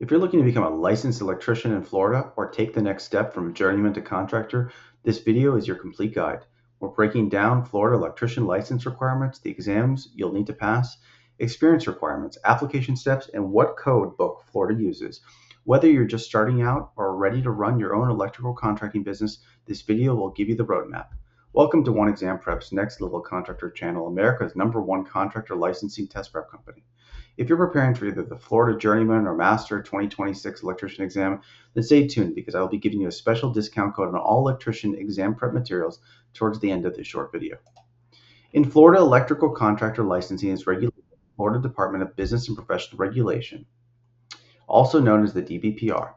If you're looking to become a licensed electrician in Florida or take the next step from journeyman to contractor, this video is your complete guide. We're breaking down Florida electrician license requirements, the exams you'll need to pass, experience requirements, application steps, and what code book Florida uses. Whether you're just starting out or ready to run your own electrical contracting business, this video will give you the roadmap. Welcome to One Exam Prep's Next Level Contractor channel, America's #1 contractor licensing test prep company. If you're preparing for either the Florida Journeyman or Master 2026 Electrician exam, then stay tuned because I will be giving you a special discount code on all electrician exam prep materials towards the end of this short video. In Florida, electrical contractor licensing is regulated by the Florida Department of Business and Professional Regulation, also known as the DBPR,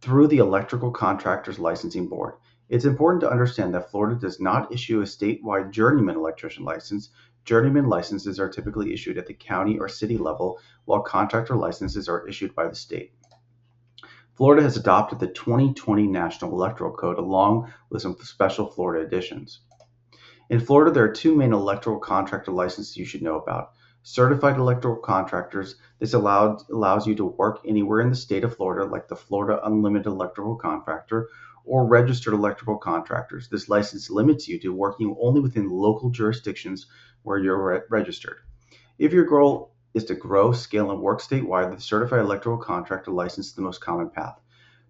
through the Electrical Contractors Licensing Board. It's important to understand that Florida does not issue a statewide journeyman electrician license. Journeyman licenses are typically issued at the county or city level, while contractor licenses are issued by the state. Florida has adopted the 2020 National Electrical Code along with some special Florida additions. In Florida, there are two main electrical contractor licenses you should know about. Certified electrical contractors. This allows you to work anywhere in the state of Florida, like the Florida Unlimited Electrical Contractor, or registered electrical contractors. This license limits you to working only within local jurisdictions where you're registered. If your goal is to grow, scale, and work statewide, the certified electrical contractor license is the most common path.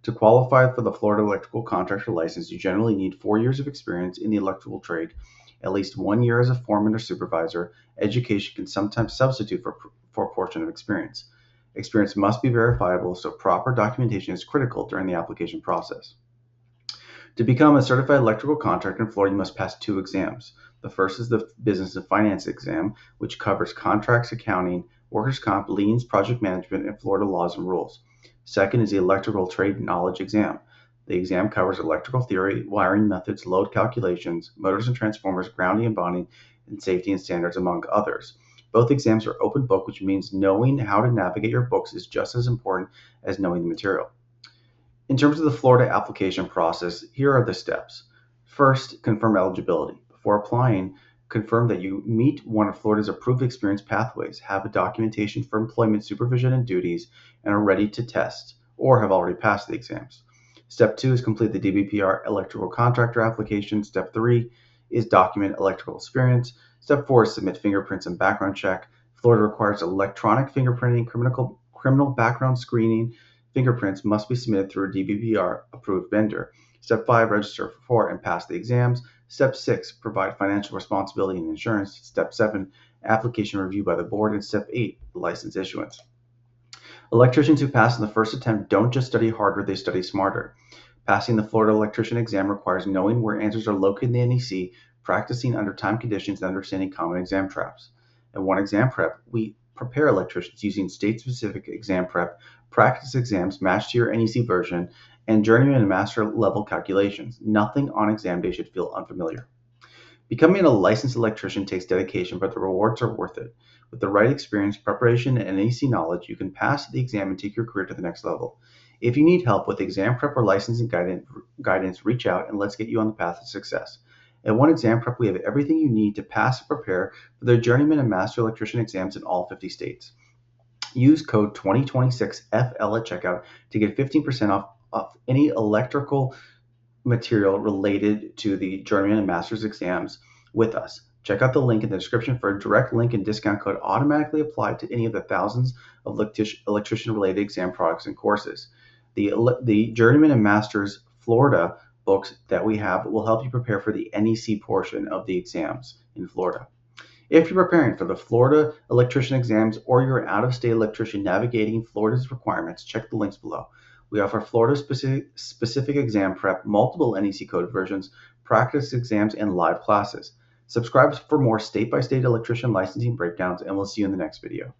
To qualify for the Florida electrical contractor license, you generally need 4 years of experience in the electrical trade, at least 1 year as a foreman or supervisor. Education can sometimes substitute for a portion of experience. Experience must be verifiable, so proper documentation is critical during the application process. To become a certified electrical contractor in Florida, you must pass 2 exams. The first is the Business and Finance exam, which covers contracts, accounting, workers' comp, liens, project management, and Florida laws and rules. Second is the Electrical Trade Knowledge exam. The exam covers electrical theory, wiring methods, load calculations, motors and transformers, grounding and bonding, and safety and standards, among others. Both exams are open book, which means knowing how to navigate your books is just as important as knowing the material. In terms of the Florida application process, here are the steps. First, confirm eligibility. Before applying, confirm that you meet one of Florida's approved experience pathways, have a documentation for employment supervision and duties, and are ready to test or have already passed the exams. Step 2 is complete the DBPR electrical contractor application. Step 3 is document electrical experience. Step 4 is submit fingerprints and background check. Florida requires electronic fingerprinting, criminal background screening. Fingerprints must be submitted through a DBPR approved vendor. Step 5, register for and pass the exams. Step 6, provide financial responsibility and insurance. Step 7, application review by the board. And Step 8, license issuance. Electricians who pass in the first attempt don't just study harder, they study smarter. Passing the Florida electrician exam requires knowing where answers are located in the NEC, practicing under time conditions, and understanding common exam traps. At One Exam Prep, we prepare electricians using state-specific exam prep, practice exams matched to your NEC version, and journeyman and master level calculations. Nothing on exam day should feel unfamiliar. Becoming a licensed electrician takes dedication, but the rewards are worth it. With the right experience, preparation, and NEC knowledge, you can pass the exam and take your career to the next level. If you need help with exam prep or licensing guidance, reach out and let's get you on the path to success. At One Exam Prep, we have everything you need to pass and prepare for the journeyman and master electrician exams in all 50 states. Use code 2026FL at checkout to get 15% off any electrical material related to the journeyman and master's exams with us. Check out the link in the description for a direct link and discount code automatically applied to any of the thousands of electrician-related exam products and courses. The Journeyman and Master's Florida books that we have will help you prepare for the NEC portion of the exams in Florida. If you're preparing for the Florida electrician exams or you're an out-of-state electrician navigating Florida's requirements, check the links below. We offer Florida-specific exam prep, multiple NEC code versions, practice exams, and live classes. Subscribe for more state-by-state electrician licensing breakdowns, and we'll see you in the next video.